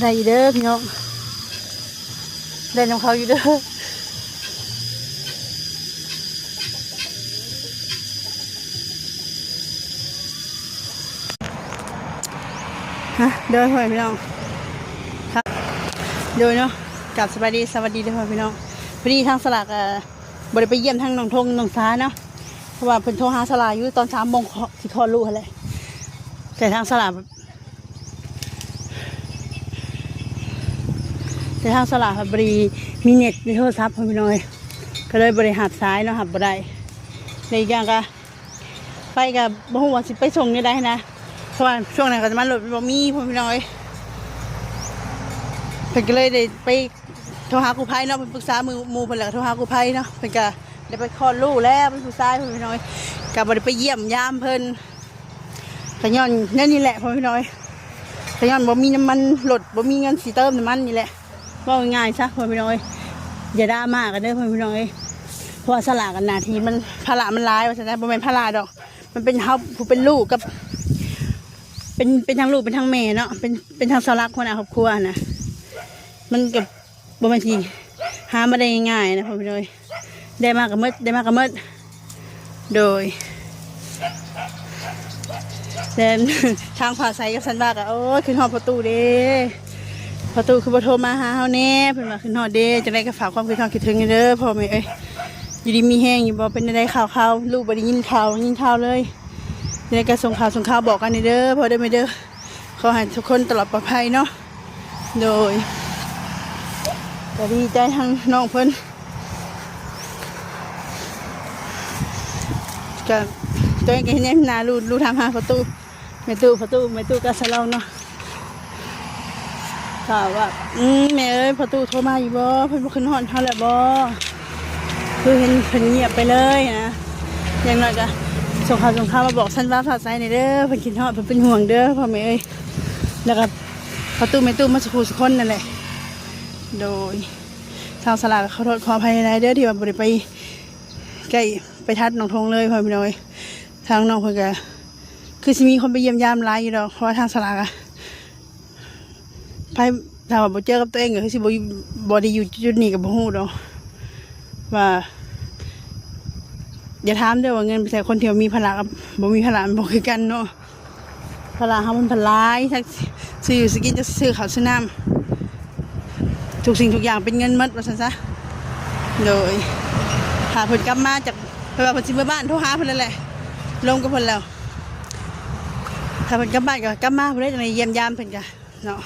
ได้เด้อพี่น้องได้น้ำเขาอยู่เด้อฮะเดินไปพี่น้องครับเดินเนาะกลับสวัสดีเด้อพี่น้องพอดีทางสลากบริไปเยี่ยมทางหนองทงหนองซ้าเนาะเพราะว่าเพิ่นโทรหาสลากอยู่ตอน3 โมงที่คลอดลูกอะไรแต่ทางสลากบริมีเน็ตในโทรศัพท์พี่น้อยก็เลยบริหารซ้ายเนาะหับบ่ได้ในอีกอย่างก็ไปกับบ่ฮู้ว่าสิไปส่งนี่ได้นะเพราะว่าช่วงนั้นก็จะมาหลดบ่มีพี่น้อยเพิ่นก็เลยได้ไปโทรหากู้ภัยเนาะเพิ่นปรึกษาหมู่เพิ่นแล้วโทรหากู้ภัยเนาะเพิ่นก็ได้ไปคลอดลูกแล้วเป็นผู้ชายพี่น้อยก็บ่ได้ไปเยี่ยมยามเพิ่นก็ย้อนนี่แหละพี่น้อยก็ย้อนบ่มีน้ำมันรถบ่มีเงินสิเติมน้ำมันนี่แหละว่าง่ายซะพี่น้อยอย่าด่ามากกันเด้อพี่น้อยเพราะว่าสลากกันนาทีมันภาระมันร้ายว่าซั่นนะบ่แม่นภาระดอกมันเป็นเฮาผู้เป็นลูกกับเป็นทางลูกเป็นทางแม่เนาะเป็นทางสลักคนครอบครัวนะมันกับบ่แม่นสิหามาได้ง่ายๆนะพี่น้อยได้มากกับมืดโดยแต่ทางผ่าใสกับสันบากโอ้ยขึ้นหอดประตูเด้ประตูคือบ่โทรมาหาเฮาแน่เพิ่นว่าขึ้นหอดเด้จะได้ก็ฝากความคิดถึงเด้อพ่อแม่เอ้ยอยู่ดีมีแห้งอยู่บ่เป็นได้ข่าวลูกบ่ได้ยินข่าวเลยจะได้ก็ส่งข่าวบอกกันเด้อพ่อได้มั้ยเด้อขอให้ทุกคนตลอดปลอดภัยเนาะโดยก็ดีใจทางน้องเพิ่นก็ตัวเองก็เห็นแน่รู้ทางหาประตูแม่ตู้ก็สะเลาเนาะถามว่าแม่เอ้ยประตูโทรมาอยู่บ่เพิ่นบ่ขึ้นฮอดเฮาแล้วบ่คือเห็นเพิ่นเงียบไปเลยนะอย่างน้อยก็ส่งข่าวมาบอกฉันว่าฝากใจหน่อยเด้อเพิ่นคิดฮอดเพิ่นเป็นห่วงเด้อพ่อแม่เอ้ยแล้วก็ประตูแม่ตู้มาสักคนนั่นแหละโดยทางสลากขอโทษขออภัยในเด้อที่ว่าบ่ได้ไปใกล้ไปทัดหนองทงเลยพ่อแม่น้อยทางน้องเพิ่นก็คือสิมีคนไปเยี่ยมยามหลายอยู่ดอกเพราะว่าทางสลากไปถ้าว่าบ่เจอกับตัวเองก็คือสิบ่ได้อยู่จุดนี้ก็บ่ฮู้ดอกว่าอย่าถามเด้อว่าเงินไปใส่คนที่มีภาระกับบ่มีภาระมันบ่คือกันเนาะภาระเฮามันหลายทั้งซื้ออยู่สิกินจะซื้อข้าวซื้อน้ำทุกสิ่งทุกอย่างเป็นเงินหมดว่าซั่นซะโดยถ้าเพิ่นกลับมาจากเพราะว่าเพิ่นสิมาบ้านโทรหาเพิ่นนั่นแหละลงกับเพิ่นแล้วถ้าเพิ่นกลับบ้านก็กลับมาเพิ่นได้จังได๋เยี่ยมยามเพิ่นก็เนาะ